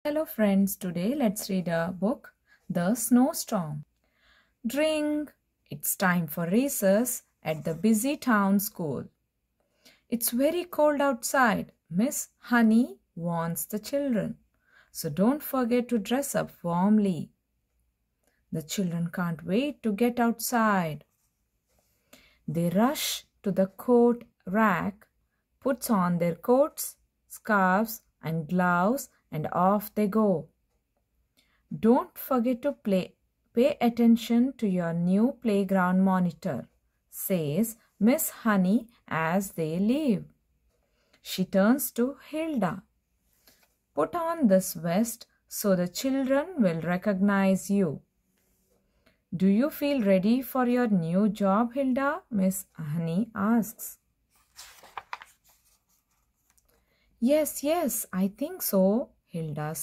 Hello friends, today let's read a book, The Snowstorm. Drink! It's time for recess at the busy town school. It's very cold outside. Miss Honey warns the children. So don't forget to dress up warmly. The children can't wait to get outside. They rush to the coat rack, puts on their coats, scarves and gloves and off they go. Don't forget to pay attention to your new playground monitor, says Miss Honey as they leave. She turns to Hilda. Put on this vest so the children will recognize you. Do you feel ready for your new job, Hilda? Miss Honey asks. Yes, I think so. Hilda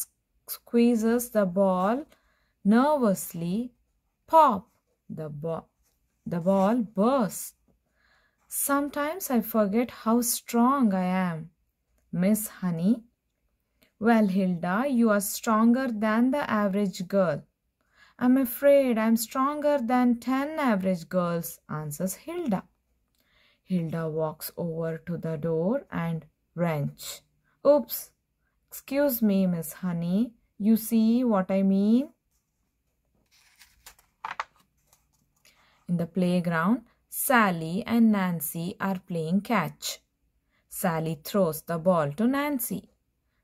squeezes the ball nervously. Pop! The ball bursts. Sometimes I forget how strong I am. Miss Honey. Well, Hilda, you are stronger than the average girl. I'm afraid I'm stronger than 10 average girls, answers Hilda. Hilda walks over to the door and wrench. Oops! Excuse me, Miss Honey. You see what I mean? In the playground, Sally and Nancy are playing catch. Sally throws the ball to Nancy,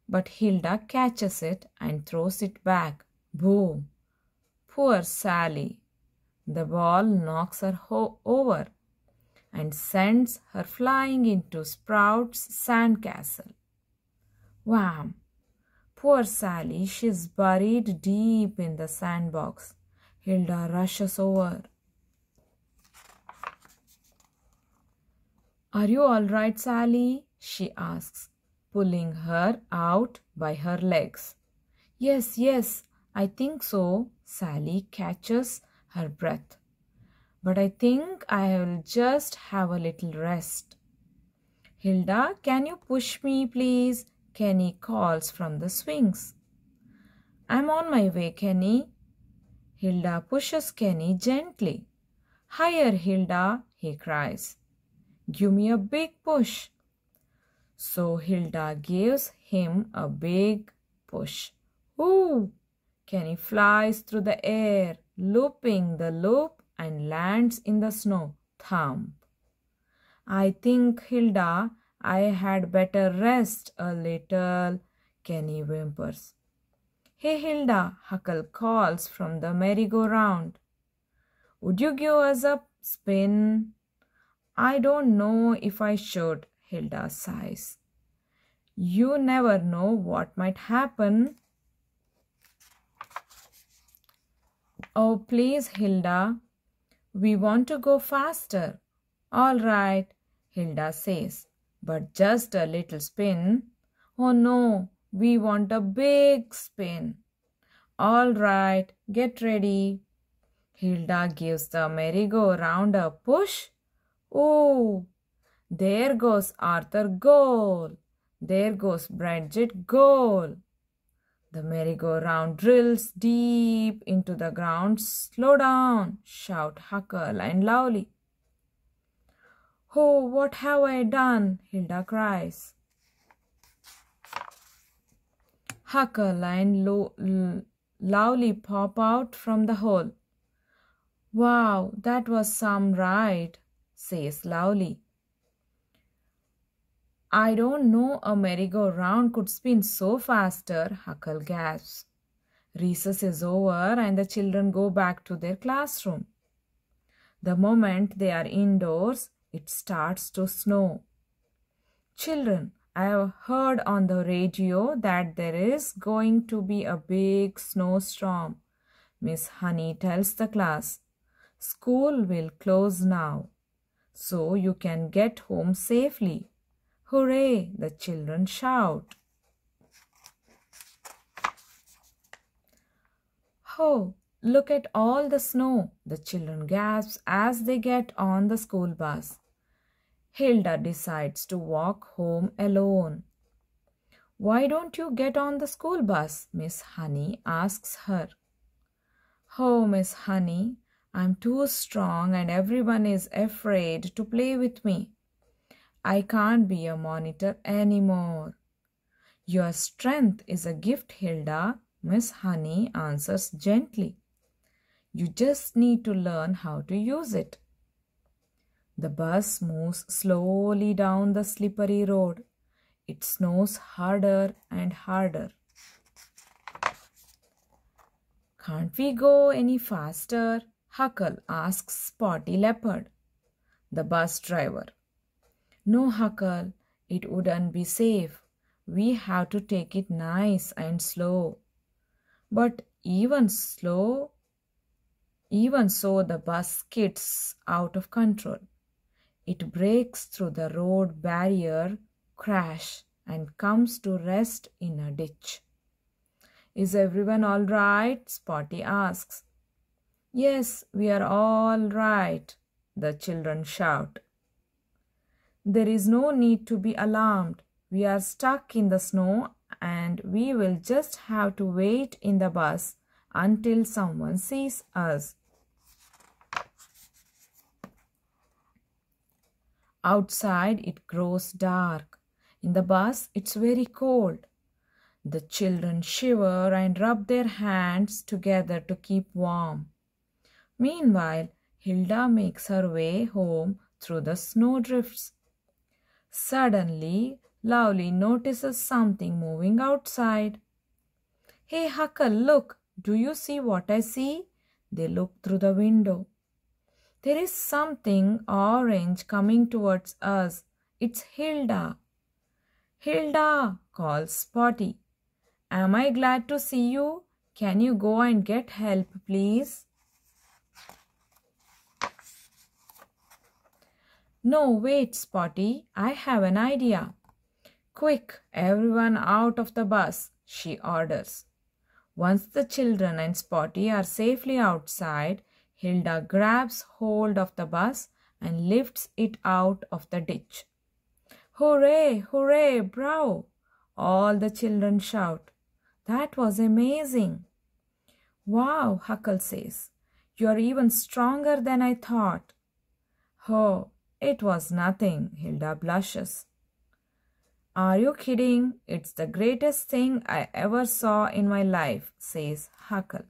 but Hilda catches it and throws it back. Boom! Poor Sally. The ball knocks her over and sends her flying into Sprout's sandcastle. Wham! Poor Sally, she's buried deep in the sandbox. Hilda rushes over. Are you all right, Sally? She asks, pulling her out by her legs. Yes, I think so. Sally catches her breath. But I think I will just have a little rest. Hilda, can you push me, please? Kenny calls from the swings. I'm on my way, Kenny. Hilda pushes Kenny gently. Higher, Hilda, he cries. Give me a big push. So Hilda gives him a big push. Ooh! Kenny flies through the air, looping the loop and lands in the snow. Thump. I think, Hilda, I had better rest a little, Kenny whimpers. Hey, Hilda, Huckle calls from the merry-go-round. Would you give us a spin? I don't know if I should, Hilda sighs. You never know what might happen. Oh, please, Hilda. We want to go faster. All right, Hilda says, but just a little spin. Oh no, we want a big spin. All right, get ready. Hilda gives the merry-go-round a push. Oh, there goes Arthur goal. There goes Bridget goal. The merry-go-round drills deep into the ground. Slow down, shout Huckle and Lovely. Oh, what have I done? Hilda cries. Huckle and Lovely pop out from the hole. Wow, that was some ride, says Lovely. I don't know a merry-go-round could spin so faster, Huckle gasps. Recess is over and the children go back to their classroom. The moment they are indoors, it starts to snow. Children, I have heard on the radio that there is going to be a big snowstorm. Miss Honey tells the class. School will close now, so you can get home safely. Hooray! The children shout. Oh, look at all the snow, the children gasp as they get on the school bus. Hilda decides to walk home alone. Why don't you get on the school bus? Miss Honey asks her. Oh, Miss Honey, I'm too strong and everyone is afraid to play with me. I can't be a monitor anymore. Your strength is a gift, Hilda, Miss Honey answers gently. You just need to learn how to use it. The bus moves slowly down the slippery road. It snows harder and harder. Can't we go any faster? Huckle asks Spotty Leopard, the bus driver. No, Huckle, it wouldn't be safe. We have to take it nice and slow. But even so, the bus skids out of control. It breaks through the road barrier, crash, and comes to rest in a ditch. Is everyone all right? Spotty asks. Yes, we are all right, the children shout. There is no need to be alarmed. We are stuck in the snow and we will just have to wait in the bus until someone sees us. Outside it grows dark. In the bus it's very cold. The children shiver and rub their hands together to keep warm. Meanwhile, Hilda makes her way home through the snowdrifts. Suddenly, Lovely notices something moving outside. Hey, Huckle, look! Do you see what I see? They look through the window. There is something orange coming towards us. It's Hilda. Hilda, calls Spotty. Am I glad to see you? Can you go and get help, please? No, wait, Spotty. I have an idea. Quick, everyone out of the bus, she orders. Once the children and Spotty are safely outside, Hilda grabs hold of the bus and lifts it out of the ditch. Hooray, hooray, bravo! All the children shout. That was amazing. Wow, Huckle says. You are even stronger than I thought. Oh, it was nothing, Hilda blushes. Are you kidding? It's the greatest thing I ever saw in my life, says Huckle.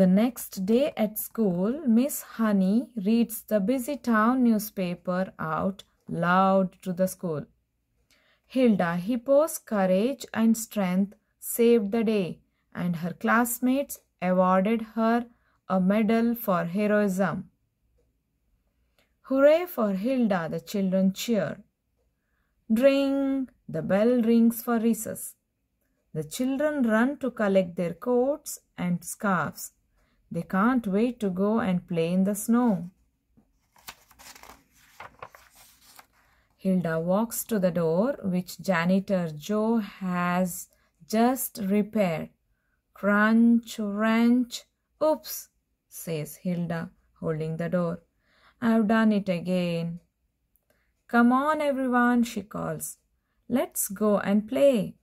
The next day at school, Miss Honey reads the busy town newspaper out loud to the school. Hilda Hippo's courage and strength saved the day, and her classmates awarded her a medal for heroism. Hooray for Hilda, the children cheer. Dring! The bell rings for recess. The children run to collect their coats and scarves. They can't wait to go and play in the snow. Hilda walks to the door, which janitor Joe has just repaired. Crunch, wrench, oops, says Hilda, holding the door. I've done it again. Come on, everyone, she calls. Let's go and play.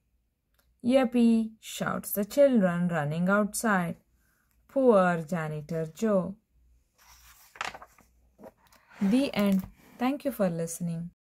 Yippee, shouts the children running outside. Poor janitor Joe. The end. Thank you for listening.